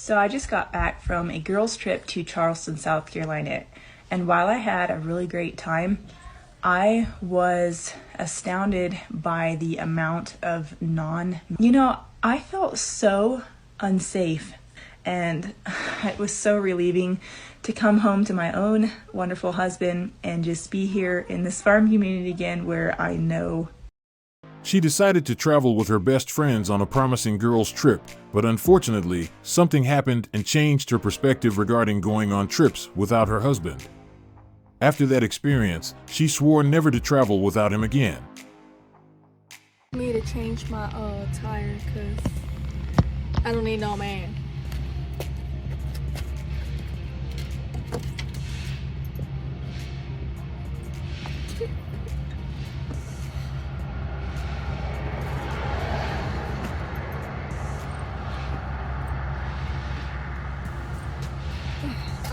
So I just got back from a girls' trip to Charleston, South Carolina, and while I had a really great time, I was astounded by the amount of I felt so unsafe, and it was so relieving to come home to my own wonderful husband and just be here in this farm community again where I know. She decided to travel with her best friends on a promising girls' trip, but unfortunately, something happened and changed her perspective regarding going on trips without her husband. After that experience, she swore never to travel without him again. Me to change my tire because I don't need no man.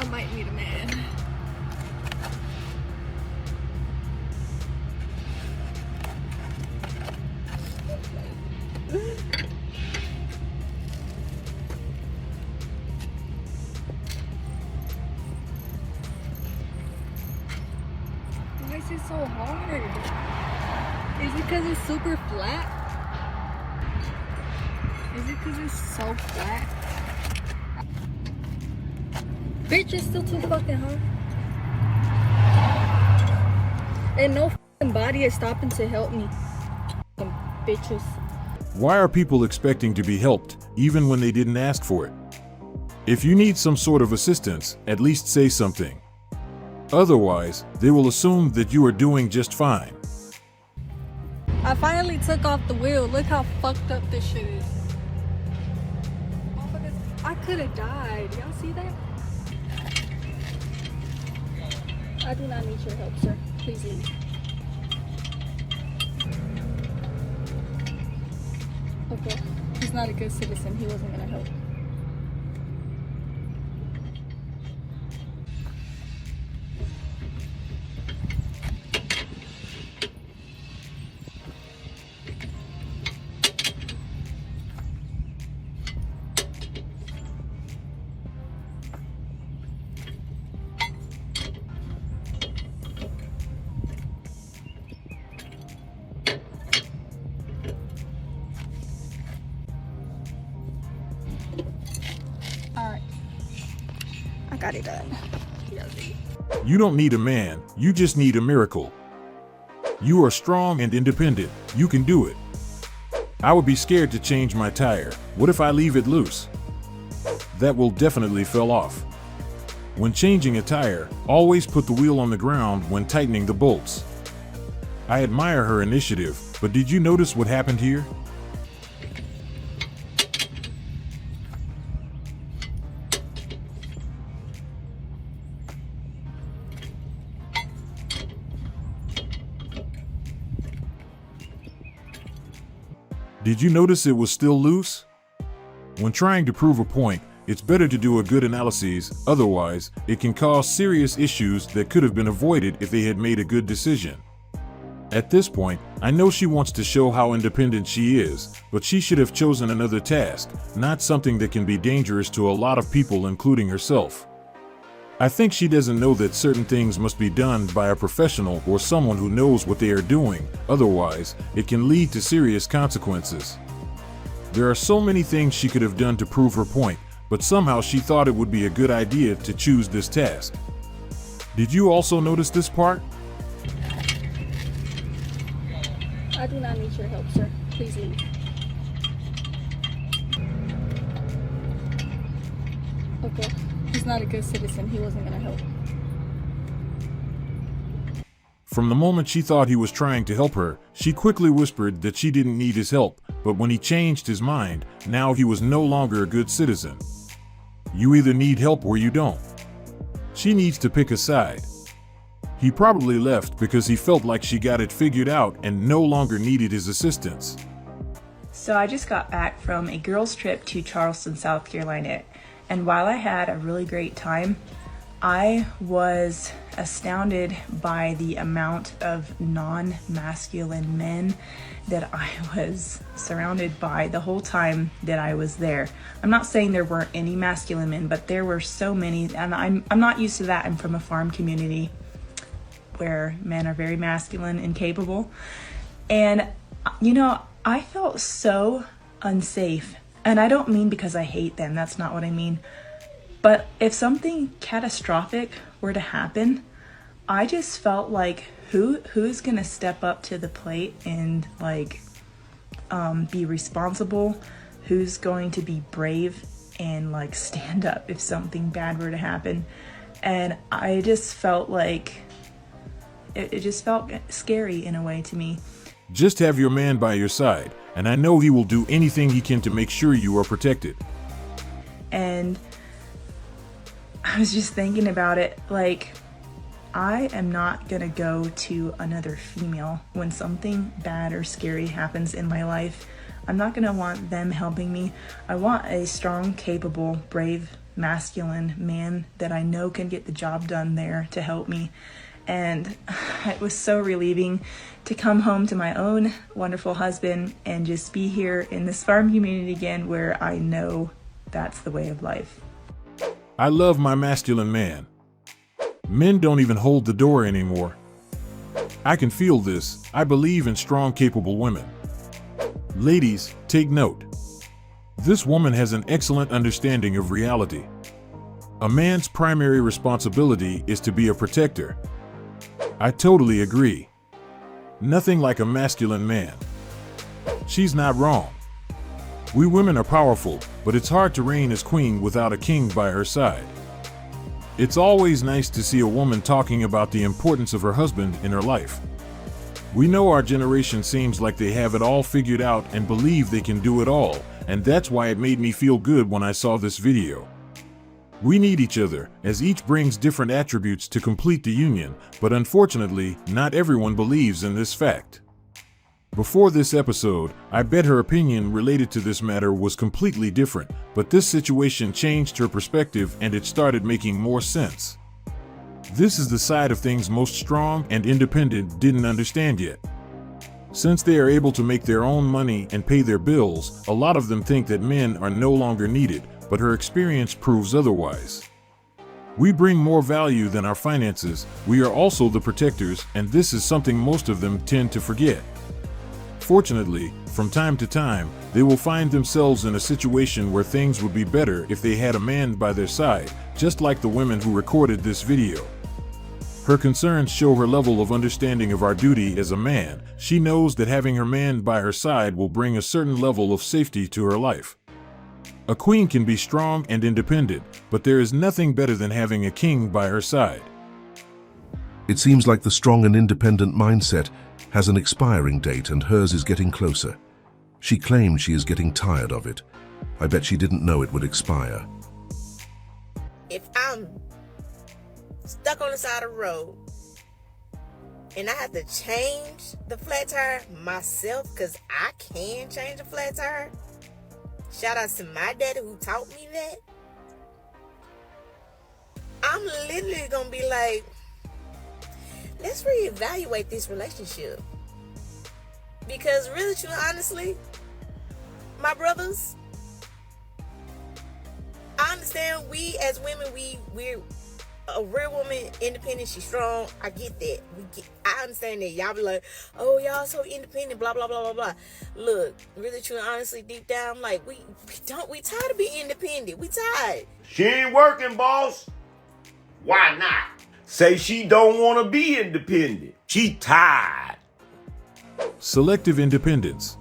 I might need a man. Why is it so hard? Is it because it's super flat? Is it because it's so flat? Bitch, it's still too fucking hard. And no fucking body is stopping to help me. Fucking bitches. Why are people expecting to be helped, even when they didn't ask for it? If you need some sort of assistance, at least say something. Otherwise, they will assume that you are doing just fine. I finally took off the wheel. Look how fucked up this shit is. I could have died. Y'all see that? I do not need your help, sir. Please leave. Okay. He's not a good citizen. He wasn't gonna help. Alright. I got it done. You don't need a man, you just need a miracle. You are strong and independent. You can do it. I would be scared to change my tire. What if I leave it loose? That will definitely fall off. When changing a tire, always put the wheel on the ground when tightening the bolts. I admire her initiative, but did you notice what happened here? Did you notice it was still loose? When trying to prove a point, it's better to do a good analysis, otherwise, it can cause serious issues that could have been avoided if they had made a good decision. At this point, I know she wants to show how independent she is, but she should have chosen another task, not something that can be dangerous to a lot of people, including herself. I think she doesn't know that certain things must be done by a professional or someone who knows what they are doing, otherwise, it can lead to serious consequences. There are so many things she could have done to prove her point, but somehow she thought it would be a good idea to choose this task. Did you also notice this part? I do not need your help, sir. Please leave. Okay. He's not a good citizen. He wasn't gonna help. From the moment she thought he was trying to help her, she quickly whispered that she didn't need his help, but when he changed his mind, now he was no longer a good citizen. You either need help or you don't. She needs to pick a side. He probably left because he felt like she got it figured out and no longer needed his assistance. So I just got back from a girls' trip to Charleston, South Carolina, and while I had a really great time, I was astounded by the amount of non-masculine men that I was surrounded by the whole time that I was there. I'm not saying there weren't any masculine men, but there were so many, and I'm not used to that. I'm from a farm community where men are very masculine and capable. And, you know, I felt so unsafe. And I don't mean because I hate them, that's not what I mean. But if something catastrophic were to happen, I just felt like who's gonna step up to the plate and like be responsible? Who's going to be brave and like stand up if something bad were to happen? And I just felt like it just felt scary in a way to me. Just have your man by your side, and I know he will do anything he can to make sure you are protected. And I was just thinking about it, like, I am not gonna go to another female when something bad or scary happens in my life. I'm not gonna want them helping me. I want a strong, capable, brave, masculine man that I know can get the job done there to help me. And it was so relieving to come home to my own wonderful husband and just be here in this farm community again where I know that's the way of life. I love my masculine man. Men don't even hold the door anymore. I can feel this. I believe in strong, capable women. Ladies, take note. This woman has an excellent understanding of reality. A man's primary responsibility is to be a protector. I totally agree. Nothing like a masculine man. She's not wrong. We women are powerful, but it's hard to reign as queen without a king by her side. It's always nice to see a woman talking about the importance of her husband in her life. We know our generation seems like they have it all figured out and believe they can do it all, and that's why it made me feel good when I saw this video. We need each other, as each brings different attributes to complete the union, but unfortunately, not everyone believes in this fact. Before this episode, I bet her opinion related to this matter was completely different, but this situation changed her perspective and it started making more sense. This is the side of things most strong and independent didn't understand yet. Since they are able to make their own money and pay their bills, a lot of them think that men are no longer needed, but her experience proves otherwise. We bring more value than our finances, we are also the protectors, and this is something most of them tend to forget. Fortunately, from time to time, they will find themselves in a situation where things would be better if they had a man by their side, just like the women who recorded this video. Her concerns show her level of understanding of our duty as a man. She knows that having her man by her side will bring a certain level of safety to her life. A queen can be strong and independent, but there is nothing better than having a king by her side. It seems like the strong and independent mindset has an expiring date and hers is getting closer. She claimed she is getting tired of it. I bet she didn't know it would expire. If I'm stuck on the side of the road and I have to change the flat tire myself because I can change a flat tire, shout out to my daddy who taught me that, I'm literally gonna be like, let's reevaluate this relationship. Because really, truly, honestly, my brothers, I understand we as women, we're a real woman, independent, she's strong. I get that. I understand that. Y'all be like, oh, y'all so independent, blah, blah, blah, blah, blah. Look, really, truly, honestly, deep down, I'm like, we tired of being independent. We tired. She ain't working, boss. Why not? Say she don't want to be independent. She tired. Selective independence.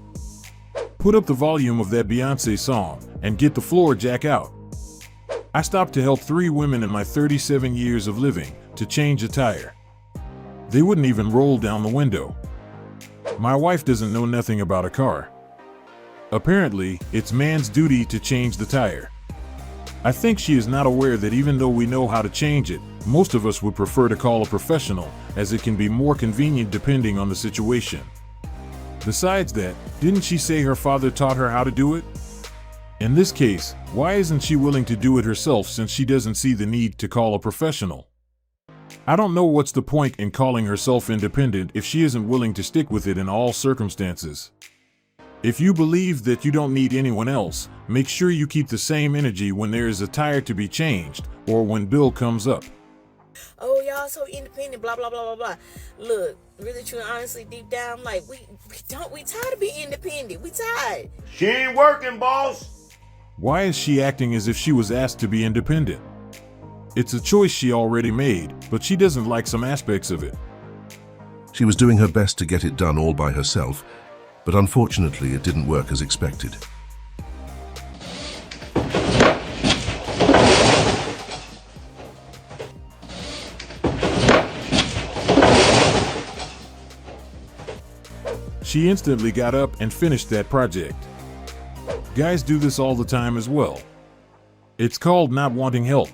Put up the volume of that Beyonce song and get the floor jack out. I stopped to help 3 women in my 37 years of living to change a tire. They wouldn't even roll down the window. My wife doesn't know nothing about a car. Apparently, it's man's duty to change the tire. I think she is not aware that even though we know how to change it, most of us would prefer to call a professional, as it can be more convenient depending on the situation. Besides that, didn't she say her father taught her how to do it? In this case, why isn't she willing to do it herself since she doesn't see the need to call a professional? I don't know what's the point in calling herself independent if she isn't willing to stick with it in all circumstances. If you believe that you don't need anyone else, make sure you keep the same energy when there is a tire to be changed or when bill comes up. Oh, y'all so independent, blah, blah, blah, blah, blah. Look, really, true, honestly, deep down, like, we tired of being independent. We tired. She ain't working, boss. Why is she acting as if she was asked to be independent? It's a choice she already made, but she doesn't like some aspects of it. She was doing her best to get it done all by herself, but unfortunately it didn't work as expected. She instantly got up and finished that project. Guys do this all the time as well. It's called not wanting help.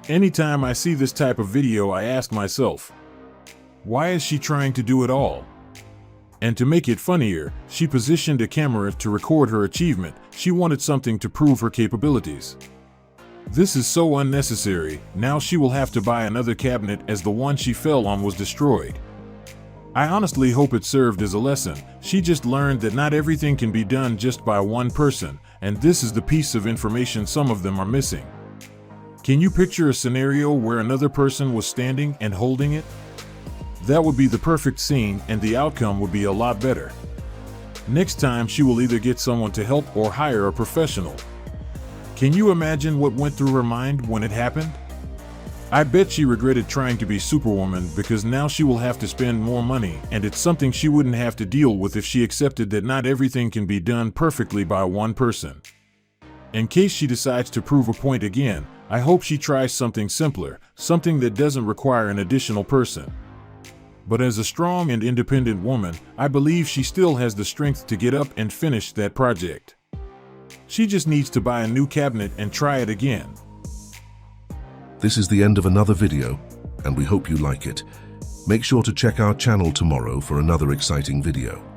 Anytime I see this type of video, I ask myself, why is she trying to do it all? And to make it funnier, she positioned a camera to record her achievement. She wanted something to prove her capabilities. This is so unnecessary. Now she will have to buy another cabinet as the one she fell on was destroyed. I honestly hope it served as a lesson. She just learned that not everything can be done just by one person, and this is the piece of information some of them are missing. Can you picture a scenario where another person was standing and holding it? That would be the perfect scene, and the outcome would be a lot better. Next time she will either get someone to help or hire a professional. Can you imagine what went through her mind when it happened? I bet she regretted trying to be Superwoman because now she will have to spend more money, and it's something she wouldn't have to deal with if she accepted that not everything can be done perfectly by one person. In case she decides to prove a point again, I hope she tries something simpler, something that doesn't require an additional person. But as a strong and independent woman, I believe she still has the strength to get up and finish that project. She just needs to buy a new cabinet and try it again. This is the end of another video, and we hope you like it. Make sure to check our channel tomorrow for another exciting video.